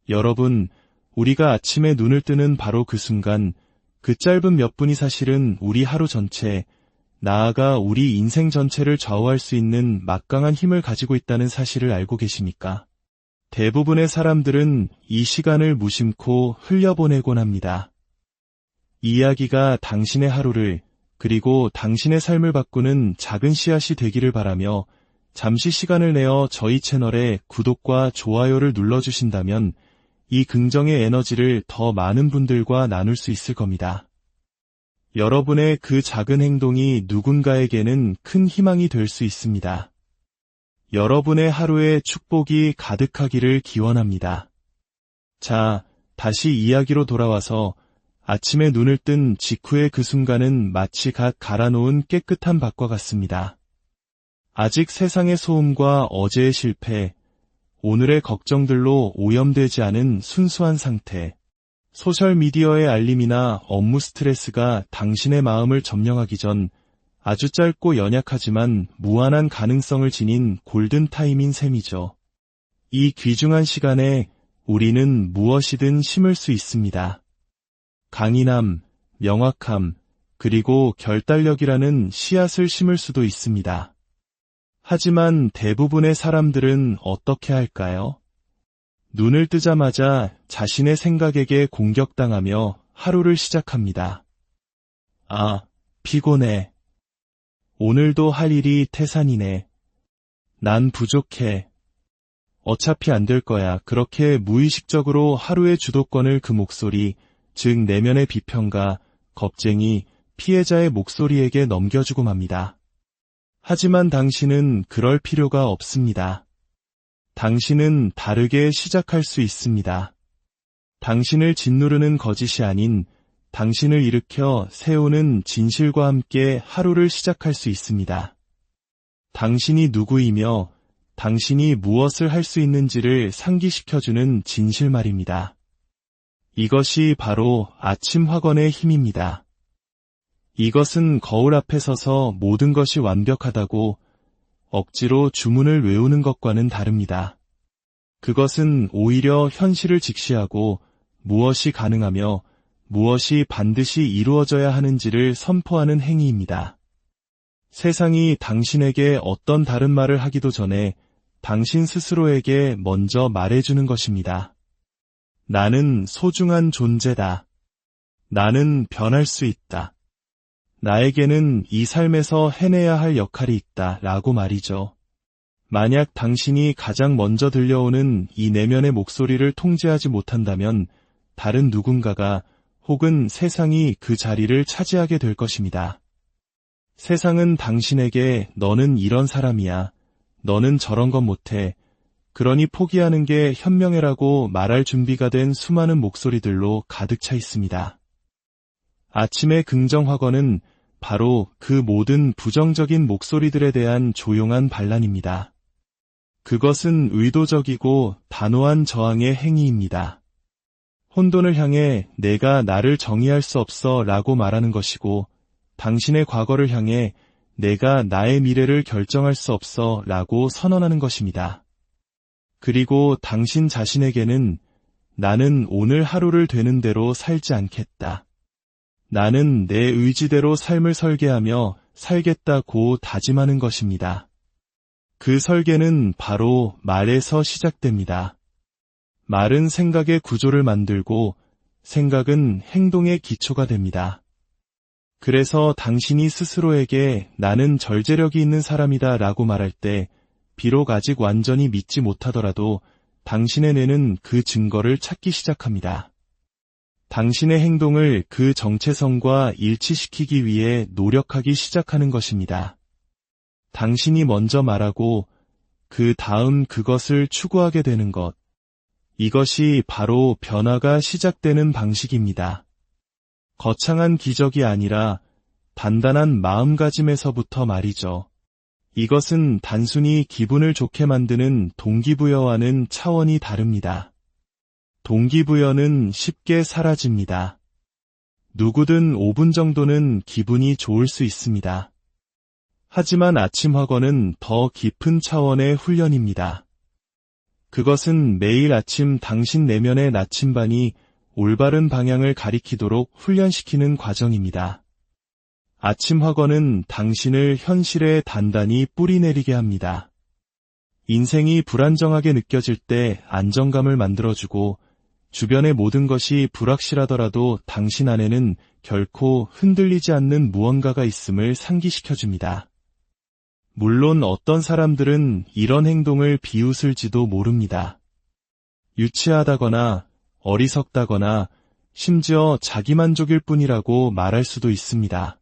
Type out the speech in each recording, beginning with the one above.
여러분, 우리가 아침에 눈을 뜨는 바로 그 순간, 그 짧은 몇 분이 사실은 우리 하루 전체, 나아가 우리 인생 전체를 좌우할 수 있는 막강한 힘을 가지고 있다는 사실을 알고 계십니까? 대부분의 사람들은 이 시간을 무심코 흘려보내곤 합니다. 이 이야기가 당신의 하루를, 그리고 당신의 삶을 바꾸는 작은 씨앗이 되기를 바라며 잠시 시간을 내어 저희 채널에 구독과 좋아요를 눌러주신다면 이 긍정의 에너지를 더 많은 분들과 나눌 수 있을 겁니다. 여러분의 그 작은 행동이 누군가에게는 큰 희망이 될 수 있습니다. 여러분의 하루에 축복이 가득하기를 기원합니다. 자, 다시 이야기로 돌아와서 아침에 눈을 뜬 직후의 그 순간은 마치 갓 갈아놓은 깨끗한 밭과 같습니다. 아직 세상의 소음과 어제의 실패, 오늘의 걱정들로 오염되지 않은 순수한 상태. 소셜미디어의 알림이나 업무 스트레스가 당신의 마음을 점령하기 전 아주 짧고 연약하지만 무한한 가능성을 지닌 골든타임인 셈이죠. 이 귀중한 시간에 우리는 무엇이든 심을 수 있습니다. 강인함, 명확함, 그리고 결단력이라는 씨앗을 심을 수도 있습니다. 하지만 대부분의 사람들은 어떻게 할까요? 눈을 뜨자마자 자신의 생각에게 공격당하며 하루를 시작합니다. 아, 피곤해. 오늘도 할 일이 태산이네. 난 부족해. 어차피 안 될 거야. 그렇게 무의식적으로 하루의 주도권을 그 목소리, 즉 내면의 비평가, 겁쟁이, 피해자의 목소리에게 넘겨주고 맙니다. 하지만 당신은 그럴 필요가 없습니다. 당신은 다르게 시작할 수 있습니다. 당신을 짓누르는 거짓이 아닌 당신을 일으켜 세우는 진실과 함께 하루를 시작할 수 있습니다. 당신이 누구이며 당신이 무엇을 할 수 있는지를 상기시켜주는 진실 말입니다. 이것이 바로 아침 확언의 힘입니다. 이것은 거울 앞에 서서 모든 것이 완벽하다고 억지로 주문을 외우는 것과는 다릅니다. 그것은 오히려 현실을 직시하고 무엇이 가능하며 무엇이 반드시 이루어져야 하는지를 선포하는 행위입니다. 세상이 당신에게 어떤 다른 말을 하기도 전에 당신 스스로에게 먼저 말해주는 것입니다. 나는 소중한 존재다. 나는 변할 수 있다. 나에게는 이 삶에서 해내야 할 역할이 있다 라고 말이죠. 만약 당신이 가장 먼저 들려오는 이 내면의 목소리를 통제하지 못한다면 다른 누군가가 혹은 세상이 그 자리를 차지하게 될 것입니다. 세상은 당신에게 너는 이런 사람이야. 너는 저런 건 못해. 그러니 포기하는 게 현명해라고 말할 준비가 된 수많은 목소리들로 가득 차 있습니다. 아침의 긍정 확언은 바로 그 모든 부정적인 목소리들에 대한 조용한 반란입니다. 그것은 의도적이고 단호한 저항의 행위입니다. 혼돈을 향해 내가 나를 정의할 수 없어 라고 말하는 것이고 당신의 과거를 향해 내가 나의 미래를 결정할 수 없어 라고 선언하는 것입니다. 그리고 당신 자신에게는 나는 오늘 하루를 되는 대로 살지 않겠다. 나는 내 의지대로 삶을 설계하며 살겠다고 다짐하는 것입니다. 그 설계는 바로 말에서 시작됩니다. 말은 생각의 구조를 만들고 생각은 행동의 기초가 됩니다. 그래서 당신이 스스로에게 나는 절제력이 있는 사람이다 라고 말할 때 비록 아직 완전히 믿지 못하더라도 당신의 뇌는 그 증거를 찾기 시작합니다. 당신의 행동을 그 정체성과 일치시키기 위해 노력하기 시작하는 것입니다. 당신이 먼저 말하고 그 다음 그것을 추구하게 되는 것. 이것이 바로 변화가 시작되는 방식입니다. 거창한 기적이 아니라 단단한 마음가짐에서부터 말이죠. 이것은 단순히 기분을 좋게 만드는 동기부여와는 차원이 다릅니다. 동기부여는 쉽게 사라집니다. 누구든 5분 정도는 기분이 좋을 수 있습니다. 하지만 아침 학원은 더 깊은 차원의 훈련입니다. 그것은 매일 아침 당신 내면의 나침반이 올바른 방향을 가리키도록 훈련시키는 과정입니다. 아침 학원은 당신을 현실에 단단히 뿌리내리게 합니다. 인생이 불안정하게 느껴질 때 안정감을 만들어주고 주변의 모든 것이 불확실하더라도 당신 안에는 결코 흔들리지 않는 무언가가 있음을 상기시켜줍니다. 물론 어떤 사람들은 이런 행동을 비웃을지도 모릅니다. 유치하다거나 어리석다거나 심지어 자기만족일 뿐이라고 말할 수도 있습니다.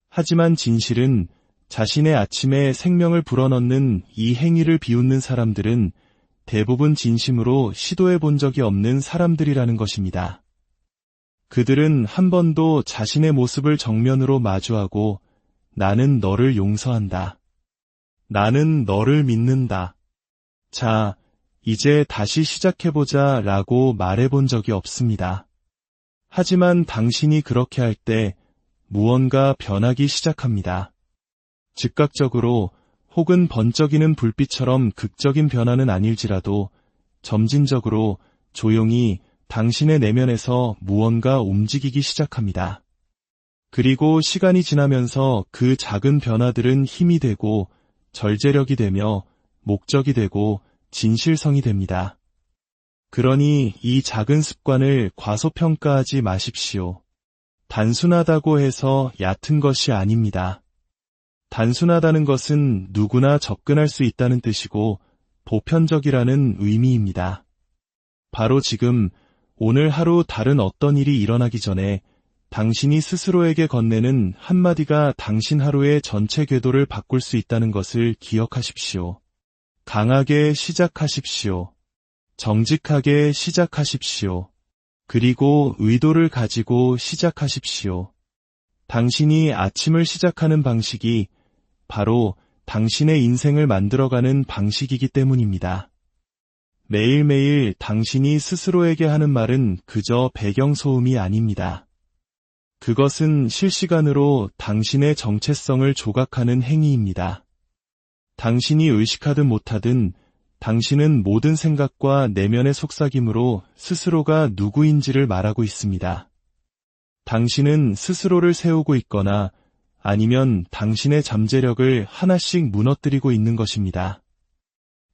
하지만 진실은 자신의 아침에 생명을 불어넣는 이 행위를 비웃는 사람들은 대부분 진심으로 시도해 본 적이 없는 사람들이라는 것입니다. 그들은 한 번도 자신의 모습을 정면으로 마주하고 나는 너를 용서한다. 나는 너를 믿는다. 자, 이제 다시 시작해보자 라고 말해본 적이 없습니다. 하지만 당신이 그렇게 할 때 무언가 변하기 시작합니다. 즉각적으로 혹은 번쩍이는 불빛처럼 극적인 변화는 아닐지라도 점진적으로 조용히 당신의 내면에서 무언가 움직이기 시작합니다. 그리고 시간이 지나면서 그 작은 변화들은 힘이 되고 절제력이 되며 목적이 되고 진실성이 됩니다. 그러니 이 작은 습관을 과소평가하지 마십시오. 단순하다고 해서 얕은 것이 아닙니다. 단순하다는 것은 누구나 접근할 수 있다는 뜻이고 보편적이라는 의미입니다. 바로 지금 오늘 하루 다른 어떤 일이 일어나기 전에 당신이 스스로에게 건네는 한마디가 당신 하루의 전체 궤도를 바꿀 수 있다는 것을 기억하십시오. 강하게 시작하십시오. 정직하게 시작하십시오. 그리고 의도를 가지고 시작하십시오. 당신이 아침을 시작하는 방식이 바로 당신의 인생을 만들어가는 방식이기 때문입니다. 매일매일 당신이 스스로에게 하는 말은 그저 배경소음이 아닙니다. 그것은 실시간으로 당신의 정체성을 조각하는 행위입니다. 당신이 의식하든 못하든 당신은 모든 생각과 내면의 속삭임으로 스스로가 누구인지를 말하고 있습니다. 당신은 스스로를 세우고 있거나 아니면 당신의 잠재력을 하나씩 무너뜨리고 있는 것입니다.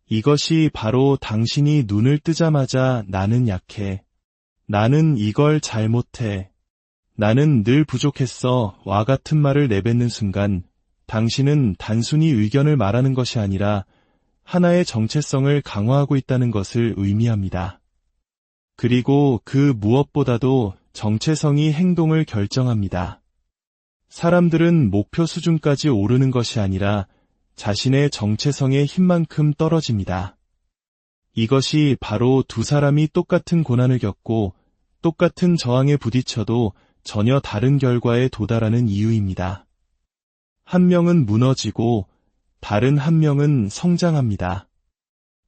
이것이 바로 당신이 눈을 뜨자마자 나는 약해. 나는 이걸 잘못해. 나는 늘 부족했어. 와 같은 말을 내뱉는 순간 당신은 단순히 의견을 말하는 것이 아니라 하나의 정체성을 강화하고 있다는 것을 의미합니다. 그리고 그 무엇보다도 정체성이 행동을 결정합니다. 사람들은 목표 수준까지 오르는 것이 아니라 자신의 정체성의 힘만큼 떨어집니다. 이것이 바로 두 사람이 똑같은 고난을 겪고 똑같은 저항에 부딪혀도 전혀 다른 결과에 도달하는 이유입니다. 한 명은 무너지고 다른 한 명은 성장합니다.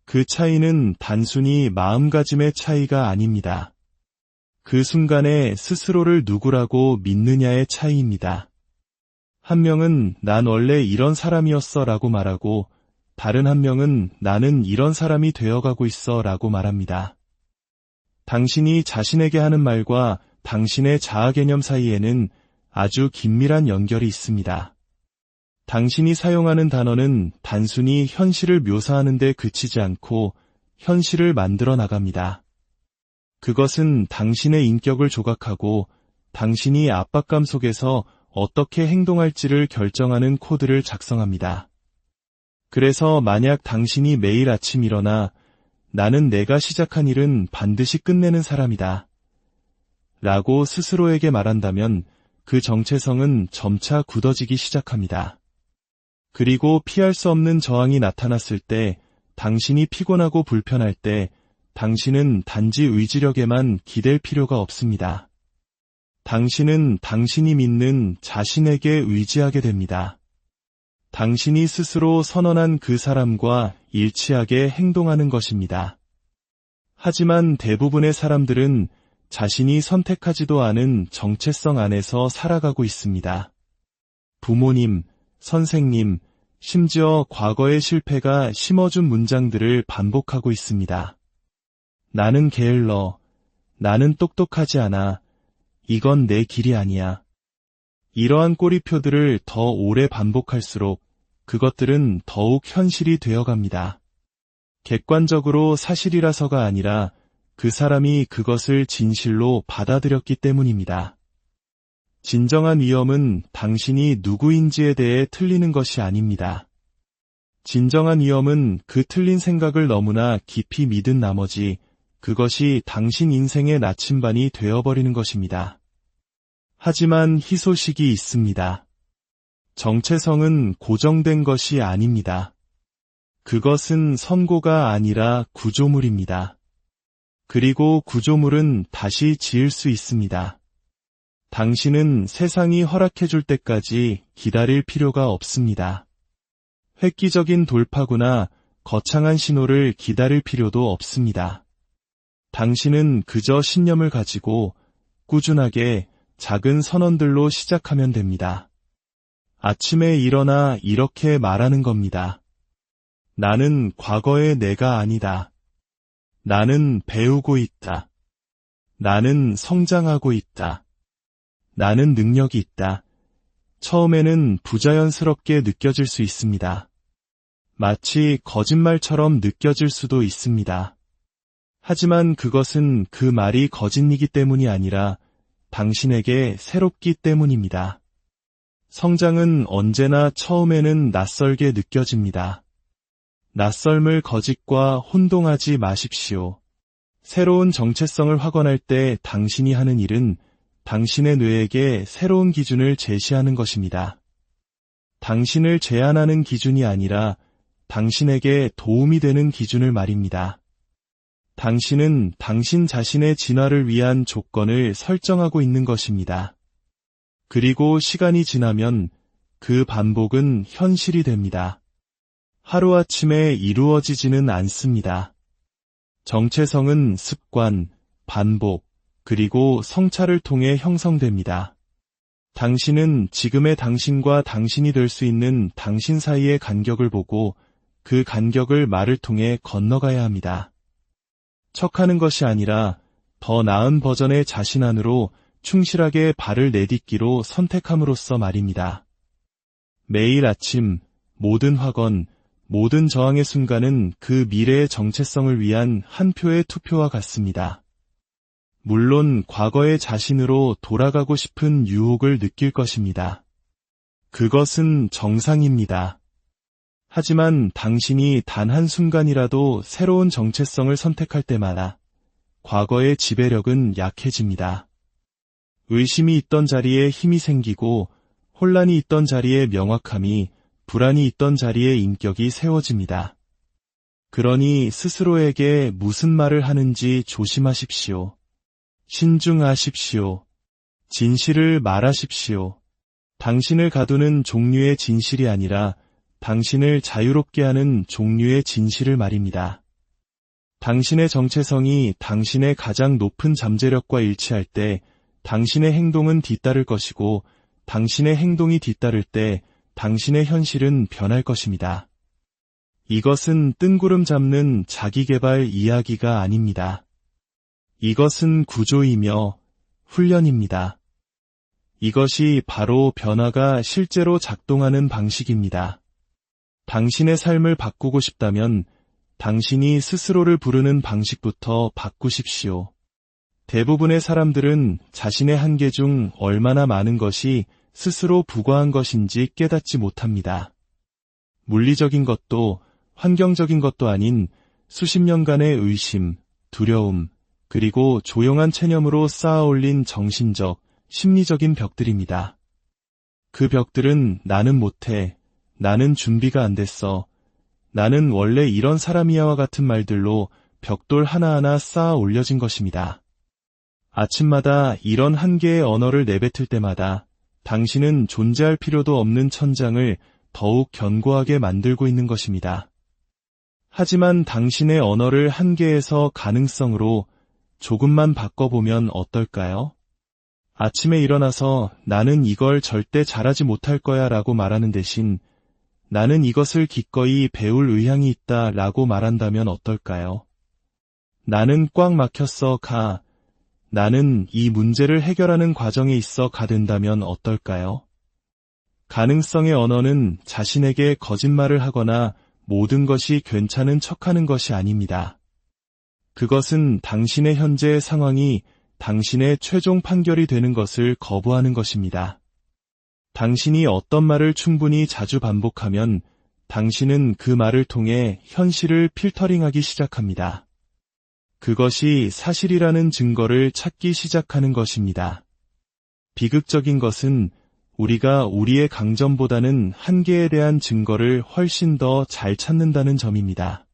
그 차이는 단순히 마음가짐의 차이가 아닙니다. 그 순간에 스스로를 누구라고 믿느냐의 차이입니다. 한 명은 난 원래 이런 사람이었어 라고 말하고 다른 한 명은 나는 이런 사람이 되어가고 있어 라고 말합니다. 당신이 자신에게 하는 말과 당신의 자아 개념 사이에는 아주 긴밀한 연결이 있습니다. 당신이 사용하는 단어는 단순히 현실을 묘사하는 데 그치지 않고 현실을 만들어 나갑니다. 그것은 당신의 인격을 조각하고 당신이 압박감 속에서 어떻게 행동할지를 결정하는 코드를 작성합니다. 그래서 만약 당신이 매일 아침 일어나 나는 내가 시작한 일은 반드시 끝내는 사람이다 라고 스스로에게 말한다면 그 정체성은 점차 굳어지기 시작합니다. 그리고 피할 수 없는 저항이 나타났을 때, 당신이 피곤하고 불편할 때 당신은 단지 의지력에만 기댈 필요가 없습니다. 당신은 당신이 믿는 자신에게 의지하게 됩니다. 당신이 스스로 선언한 그 사람과 일치하게 행동하는 것입니다. 하지만 대부분의 사람들은 자신이 선택하지도 않은 정체성 안에서 살아가고 있습니다. 부모님, 선생님, 심지어 과거의 실패가 심어준 문장들을 반복하고 있습니다. 나는 게을러. 나는 똑똑하지 않아. 이건 내 길이 아니야. 이러한 꼬리표들을 더 오래 반복할수록 그것들은 더욱 현실이 되어갑니다. 객관적으로 사실이라서가 아니라 그 사람이 그것을 진실로 받아들였기 때문입니다. 진정한 위험은 당신이 누구인지에 대해 틀리는 것이 아닙니다. 진정한 위험은 그 틀린 생각을 너무나 깊이 믿은 나머지 그것이 당신 인생의 나침반이 되어버리는 것입니다. 하지만 희소식이 있습니다. 정체성은 고정된 것이 아닙니다. 그것은 선고가 아니라 구조물입니다. 그리고 구조물은 다시 지을 수 있습니다. 당신은 세상이 허락해줄 때까지 기다릴 필요가 없습니다. 획기적인 돌파구나 거창한 신호를 기다릴 필요도 없습니다. 당신은 그저 신념을 가지고 꾸준하게 작은 선언들로 시작하면 됩니다. 아침에 일어나 이렇게 말하는 겁니다. 나는 과거의 내가 아니다. 나는 배우고 있다. 나는 성장하고 있다. 나는 능력이 있다. 처음에는 부자연스럽게 느껴질 수 있습니다. 마치 거짓말처럼 느껴질 수도 있습니다. 하지만 그것은 그 말이 거짓이기 때문이 아니라 당신에게 새롭기 때문입니다. 성장은 언제나 처음에는 낯설게 느껴집니다. 낯설을 거짓과 혼동하지 마십시오. 새로운 정체성을 확언할 때 당신이 하는 일은 당신의 뇌에게 새로운 기준을 제시하는 것입니다. 당신을 제한하는 기준이 아니라 당신에게 도움이 되는 기준을 말입니다. 당신은 당신 자신의 진화를 위한 조건을 설정하고 있는 것입니다. 그리고 시간이 지나면 그 반복은 현실이 됩니다. 하루아침에 이루어지지는 않습니다. 정체성은 습관, 반복, 그리고 성찰을 통해 형성됩니다. 당신은 지금의 당신과 당신이 될 수 있는 당신 사이의 간격을 보고 그 간격을 말을 통해 건너가야 합니다. 척하는 것이 아니라 더 나은 버전의 자신 안으로 충실하게 발을 내딛기로 선택함으로써 말입니다. 매일 아침 모든 확언, 모든 저항의 순간은 그 미래의 정체성을 위한 한 표의 투표와 같습니다. 물론 과거의 자신으로 돌아가고 싶은 유혹을 느낄 것입니다. 그것은 정상입니다. 하지만 당신이 단 한순간이라도 새로운 정체성을 선택할 때마다 과거의 지배력은 약해집니다. 의심이 있던 자리에 힘이 생기고 혼란이 있던 자리에 명확함이, 불안이 있던 자리에 인격이 세워집니다. 그러니 스스로에게 무슨 말을 하는지 조심하십시오. 신중하십시오. 진실을 말하십시오. 당신을 가두는 종류의 진실이 아니라 당신을 자유롭게 하는 종류의 진실을 말입니다. 당신의 정체성이 당신의 가장 높은 잠재력과 일치할 때 당신의 행동은 뒤따를 것이고 당신의 행동이 뒤따를 때 당신의 현실은 변할 것입니다. 이것은 뜬구름 잡는 자기개발 이야기가 아닙니다. 이것은 구조이며 훈련입니다. 이것이 바로 변화가 실제로 작동하는 방식입니다. 당신의 삶을 바꾸고 싶다면 당신이 스스로를 부르는 방식부터 바꾸십시오. 대부분의 사람들은 자신의 한계 중 얼마나 많은 것이 스스로 부과한 것인지 깨닫지 못합니다. 물리적인 것도 환경적인 것도 아닌 수십 년간의 의심, 두려움, 그리고 조용한 체념으로 쌓아올린 정신적, 심리적인 벽들입니다. 그 벽들은 나는 못해, 나는 준비가 안 됐어, 나는 원래 이런 사람이야와 같은 말들로 벽돌 하나하나 쌓아 올려진 것입니다. 아침마다 이런 한계의 언어를 내뱉을 때마다 당신은 존재할 필요도 없는 천장을 더욱 견고하게 만들고 있는 것입니다. 하지만 당신의 언어를 한계에서 가능성으로 조금만 바꿔보면 어떨까요? 아침에 일어나서 나는 이걸 절대 잘하지 못할 거야 라고 말하는 대신 나는 이것을 기꺼이 배울 의향이 있다 라고 말한다면 어떨까요? 나는 꽉 막혔어 가. 나는 이 문제를 해결하는 과정에 있어 가 된다면 어떨까요? 가능성의 언어는 자신에게 거짓말을 하거나 모든 것이 괜찮은 척하는 것이 아닙니다. 그것은 당신의 현재의 상황이 당신의 최종 판결이 되는 것을 거부하는 것입니다. 당신이 어떤 말을 충분히 자주 반복하면 당신은 그 말을 통해 현실을 필터링하기 시작합니다. 그것이 사실이라는 증거를 찾기 시작하는 것입니다. 비극적인 것은 우리가 우리의 강점보다는 한계에 대한 증거를 훨씬 더 잘 찾는다는 점입니다.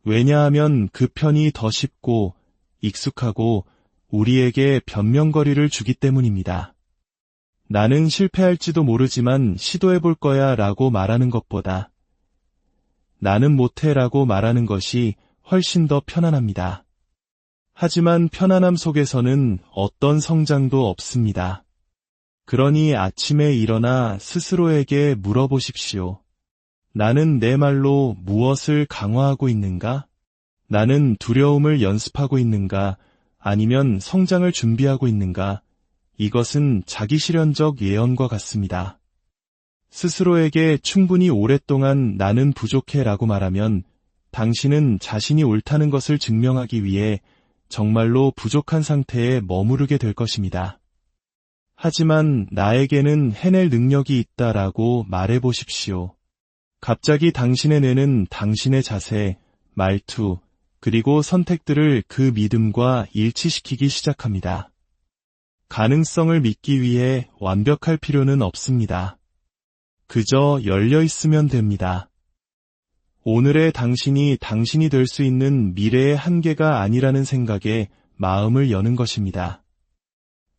왜냐하면 그 편이 더 쉽고 익숙하고 우리에게 변명거리를 주기 때문입니다. 나는 실패할지도 모르지만 시도해볼 거야 라고 말하는 것보다 나는 못해 라고 말하는 것이 훨씬 더 편안합니다. 하지만 편안함 속에서는 어떤 성장도 없습니다. 그러니 아침에 일어나 스스로에게 물어보십시오. 나는 내 말로 무엇을 강화하고 있는가? 나는 두려움을 연습하고 있는가? 아니면 성장을 준비하고 있는가? 이것은 자기실현적 예언과 같습니다. 스스로에게 충분히 오랫동안 나는 부족해 라고 말하면 당신은 자신이 옳다는 것을 증명하기 위해 정말로 부족한 상태에 머무르게 될 것입니다. 하지만 나에게는 해낼 능력이 있다라고 말해보십시오. 갑자기 당신의 뇌는 당신의 자세, 말투, 그리고 선택들을 그 믿음과 일치시키기 시작합니다. 가능성을 믿기 위해 완벽할 필요는 없습니다. 그저 열려 있으면 됩니다. 오늘의 당신이 당신이 될 수 있는 미래의 한계가 아니라는 생각에 마음을 여는 것입니다.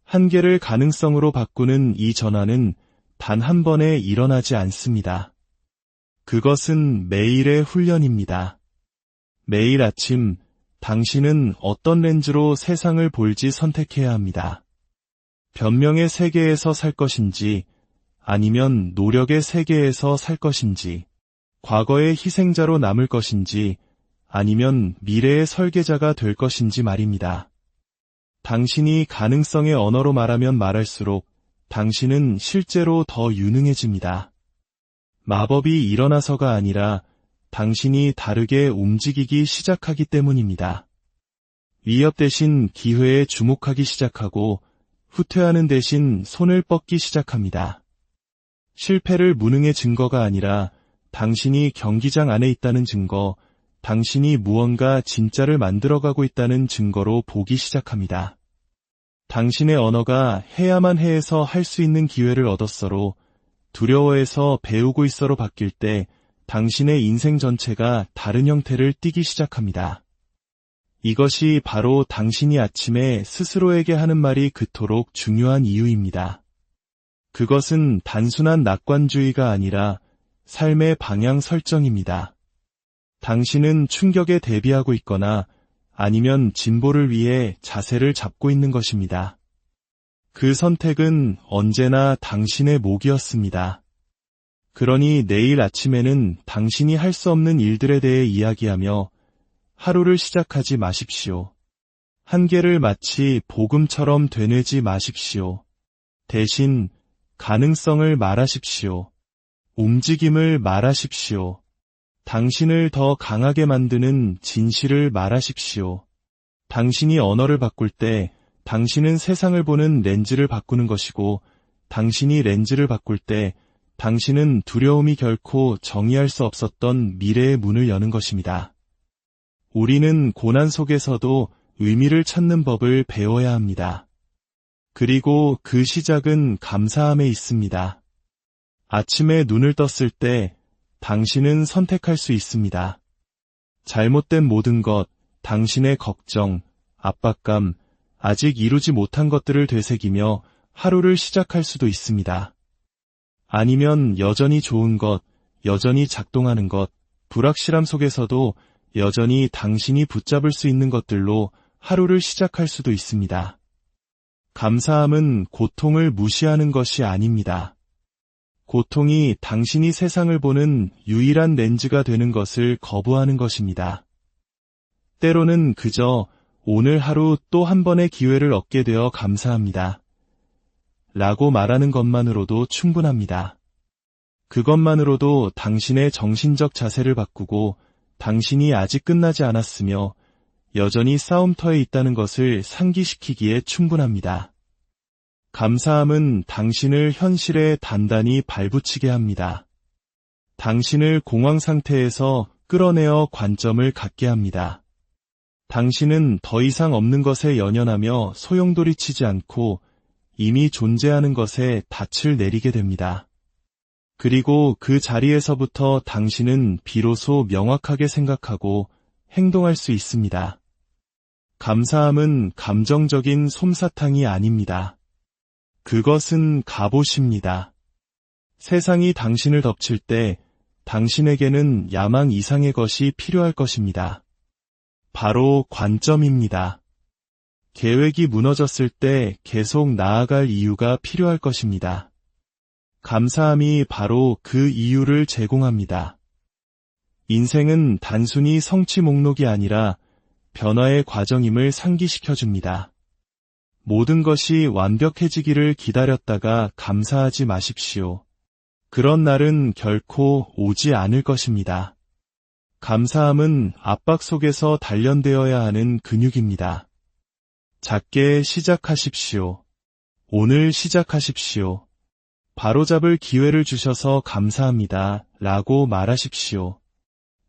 한계를 가능성으로 바꾸는 이 전환은 단 한 번에 일어나지 않습니다. 그것은 매일의 훈련입니다. 매일 아침 당신은 어떤 렌즈로 세상을 볼지 선택해야 합니다. 변명의 세계에서 살 것인지 아니면 노력의 세계에서 살 것인지 과거의 희생자로 남을 것인지 아니면 미래의 설계자가 될 것인지 말입니다. 당신이 가능성의 언어로 말하면 말할수록 당신은 실제로 더 유능해집니다. 마법이 일어나서가 아니라 당신이 다르게 움직이기 시작하기 때문입니다. 위협 대신 기회에 주목하기 시작하고 후퇴하는 대신 손을 뻗기 시작합니다. 실패를 무능의 증거가 아니라 당신이 경기장 안에 있다는 증거, 당신이 무언가 진짜를 만들어가고 있다는 증거로 보기 시작합니다. 당신의 언어가 해야만 해에서 할 수 있는 기회를 얻었어로 두려워해서 배우고 있어로 바뀔 때 당신의 인생 전체가 다른 형태를 띠기 시작합니다. 이것이 바로 당신이 아침에 스스로에게 하는 말이 그토록 중요한 이유입니다. 그것은 단순한 낙관주의가 아니라 삶의 방향 설정입니다. 당신은 충격에 대비하고 있거나 아니면 진보를 위해 자세를 잡고 있는 것입니다. 그 선택은 언제나 당신의 몫이었습니다. 그러니 내일 아침에는 당신이 할 수 없는 일들에 대해 이야기하며 하루를 시작하지 마십시오. 한계를 마치 복음처럼 되뇌지 마십시오. 대신 가능성을 말하십시오. 움직임을 말하십시오. 당신을 더 강하게 만드는 진실을 말하십시오. 당신이 언어를 바꿀 때 당신은 세상을 보는 렌즈를 바꾸는 것이고 당신이 렌즈를 바꿀 때 당신은 두려움이 결코 정의할 수 없었던 미래의 문을 여는 것입니다. 우리는 고난 속에서도 의미를 찾는 법을 배워야 합니다. 그리고 그 시작은 감사함에 있습니다. 아침에 눈을 떴을 때 당신은 선택할 수 있습니다. 잘못된 모든 것, 당신의 걱정, 압박감, 아직 이루지 못한 것들을 되새기며 하루를 시작할 수도 있습니다. 아니면 여전히 좋은 것, 여전히 작동하는 것, 불확실함 속에서도 여전히 당신이 붙잡을 수 있는 것들로 하루를 시작할 수도 있습니다. 감사함은 고통을 무시하는 것이 아닙니다. 고통이 당신이 세상을 보는 유일한 렌즈가 되는 것을 거부하는 것입니다. 때로는 그저 오늘 하루 또 한 번의 기회를 얻게 되어 감사합니다. 라고 말하는 것만으로도 충분합니다. 그것만으로도 당신의 정신적 자세를 바꾸고 당신이 아직 끝나지 않았으며 여전히 싸움터에 있다는 것을 상기시키기에 충분합니다. 감사함은 당신을 현실에 단단히 발붙이게 합니다. 당신을 공황 상태에서 끌어내어 관점을 갖게 합니다. 당신은 더 이상 없는 것에 연연하며 소용돌이치지 않고 이미 존재하는 것에 닻을 내리게 됩니다. 그리고 그 자리에서부터 당신은 비로소 명확하게 생각하고 행동할 수 있습니다. 감사함은 감정적인 솜사탕이 아닙니다. 그것은 갑옷입니다. 세상이 당신을 덮칠 때 당신에게는 야망 이상의 것이 필요할 것입니다. 바로 관점입니다. 계획이 무너졌을 때 계속 나아갈 이유가 필요할 것입니다. 감사함이 바로 그 이유를 제공합니다. 인생은 단순히 성취 목록이 아니라 변화의 과정임을 상기시켜줍니다. 모든 것이 완벽해지기를 기다렸다가 감사하지 마십시오. 그런 날은 결코 오지 않을 것입니다. 감사함은 압박 속에서 단련되어야 하는 근육입니다. 작게 시작하십시오. 오늘 시작하십시오. 바로잡을 기회를 주셔서 감사합니다. 라고 말하십시오.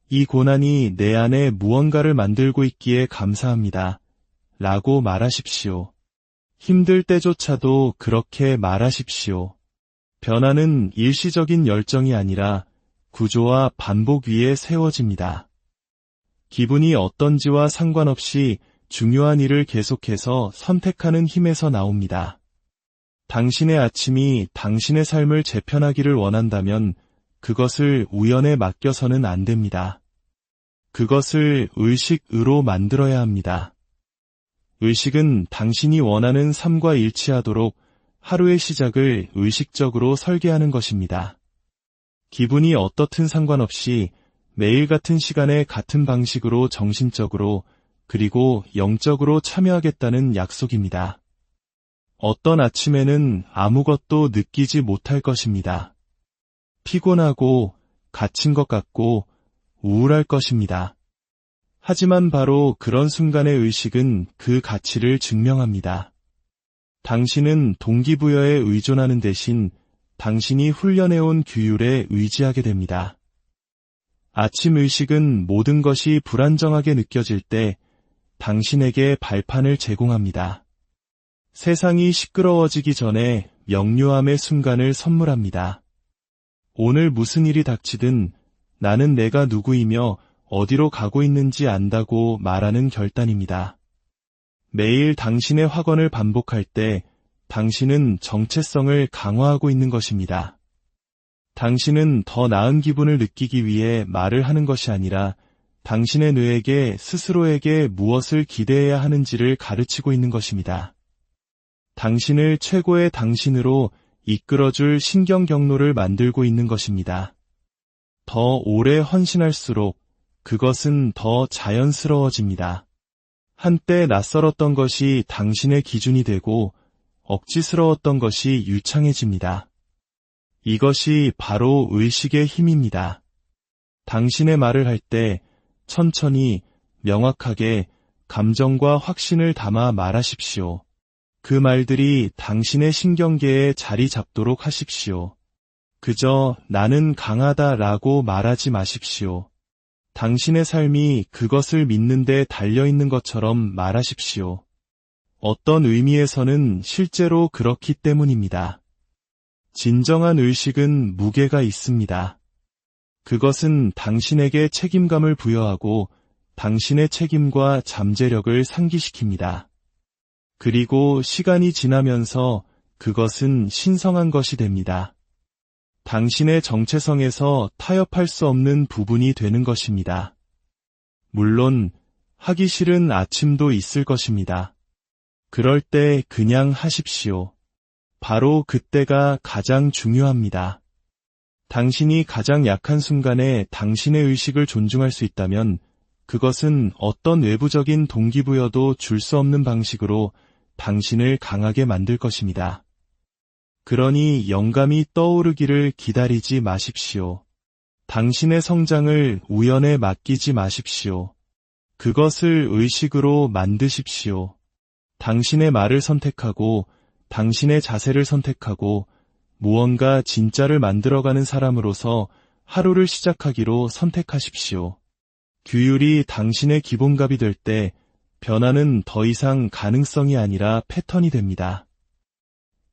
이 고난이 내 안에 무언가를 만들고 있기에 감사합니다. 라고 말하십시오. 힘들 때조차도 그렇게 말하십시오. 변화는 일시적인 열정이 아니라 구조와 반복 위에 세워집니다. 기분이 어떤지와 상관없이 중요한 일을 계속해서 선택하는 힘에서 나옵니다. 당신의 아침이 당신의 삶을 재편하기를 원한다면 그것을 우연에 맡겨서는 안 됩니다. 그것을 의식으로 만들어야 합니다. 의식은 당신이 원하는 삶과 일치하도록 하루의 시작을 의식적으로 설계하는 것입니다. 기분이 어떻든 상관없이 매일 같은 시간에 같은 방식으로 정신적으로 그리고 영적으로 참여하겠다는 약속입니다. 어떤 아침에는 아무것도 느끼지 못할 것입니다. 피곤하고 갇힌 것 같고 우울할 것입니다. 하지만 바로 그런 순간의 의식은 그 가치를 증명합니다. 당신은 동기부여에 의존하는 대신 당신이 훈련해온 규율에 의지하게 됩니다. 아침 의식은 모든 것이 불안정하게 느껴질 때 당신에게 발판을 제공합니다. 세상이 시끄러워지기 전에 명료함의 순간을 선물합니다. 오늘 무슨 일이 닥치든 나는 내가 누구이며 어디로 가고 있는지 안다고 말하는 결단입니다. 매일 당신의 확언을 반복할 때 당신은 정체성을 강화하고 있는 것입니다. 당신은 더 나은 기분을 느끼기 위해 말을 하는 것이 아니라 당신의 뇌에게 스스로에게 무엇을 기대해야 하는지를 가르치고 있는 것입니다. 당신을 최고의 당신으로 이끌어줄 신경 경로를 만들고 있는 것입니다. 더 오래 헌신할수록 그것은 더 자연스러워집니다. 한때 낯설었던 것이 당신의 기준이 되고 억지스러웠던 것이 유창해집니다. 이것이 바로 의식의 힘입니다. 당신의 말을 할 때 천천히, 명확하게, 감정과 확신을 담아 말하십시오. 그 말들이 당신의 신경계에 자리 잡도록 하십시오. 그저 나는 강하다라고 말하지 마십시오. 당신의 삶이 그것을 믿는 데 달려있는 것처럼 말하십시오. 어떤 의미에서는 실제로 그렇기 때문입니다. 진정한 의식은 무게가 있습니다. 그것은 당신에게 책임감을 부여하고 당신의 책임과 잠재력을 상기시킵니다. 그리고 시간이 지나면서 그것은 신성한 것이 됩니다. 당신의 정체성에서 타협할 수 없는 부분이 되는 것입니다. 물론 하기 싫은 아침도 있을 것입니다. 그럴 때 그냥 하십시오. 바로 그때가 가장 중요합니다. 당신이 가장 약한 순간에 당신의 의식을 존중할 수 있다면 그것은 어떤 외부적인 동기부여도 줄 수 없는 방식으로 당신을 강하게 만들 것입니다. 그러니 영감이 떠오르기를 기다리지 마십시오. 당신의 성장을 우연에 맡기지 마십시오. 그것을 의식으로 만드십시오. 당신의 말을 선택하고 당신의 자세를 선택하고 무언가 진짜를 만들어가는 사람으로서 하루를 시작하기로 선택하십시오. 규율이 당신의 기본값이 될 때 변화는 더 이상 가능성이 아니라 패턴이 됩니다.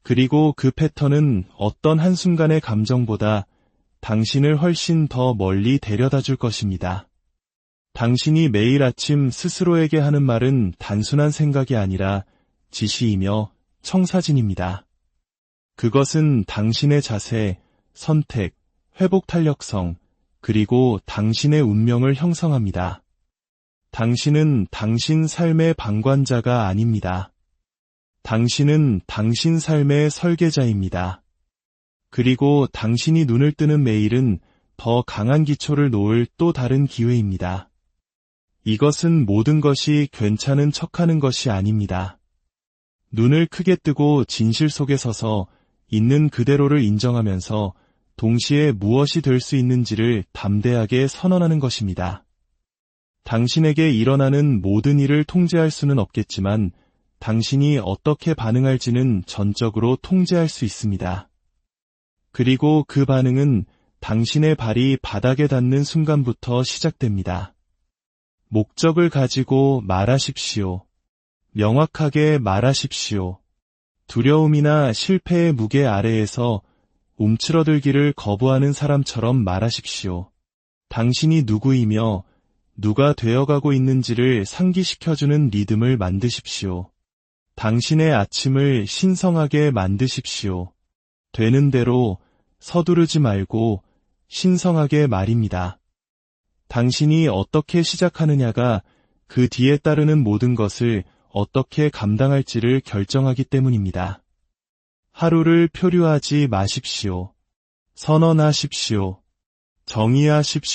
그리고 그 패턴은 어떤 한순간의 감정보다 당신을 훨씬 더 멀리 데려다 줄 것입니다. 당신이 매일 아침 스스로에게 하는 말은 단순한 생각이 아니라 지시이며 청사진입니다. 그것은 당신의 자세, 선택, 회복 탄력성, 그리고 당신의 운명을 형성합니다. 당신은 당신 삶의 방관자가 아닙니다. 당신은 당신 삶의 설계자입니다. 그리고 당신이 눈을 뜨는 매일은 더 강한 기초를 놓을 또 다른 기회입니다. 이것은 모든 것이 괜찮은 척하는 것이 아닙니다. 눈을 크게 뜨고 진실 속에 서서 있는 그대로를 인정하면서 동시에 무엇이 될 수 있는지를 담대하게 선언하는 것입니다. 당신에게 일어나는 모든 일을 통제할 수는 없겠지만 당신이 어떻게 반응할지는 전적으로 통제할 수 있습니다. 그리고 그 반응은 당신의 발이 바닥에 닿는 순간부터 시작됩니다. 목적을 가지고 말하십시오. 명확하게 말하십시오. 두려움이나 실패의 무게 아래에서 움츠러들기를 거부하는 사람처럼 말하십시오. 당신이 누구이며 누가 되어가고 있는지를 상기시켜주는 리듬을 만드십시오. 당신의 아침을 신성하게 만드십시오. 되는 대로 서두르지 말고 신성하게 말입니다. 당신이 어떻게 시작하느냐가 그 뒤에 따르는 모든 것을 어떻게 감당할지를 결정하기 때문입니다. 하루를 표류하지 마십시오. 선언하십시오. 정의하십시오.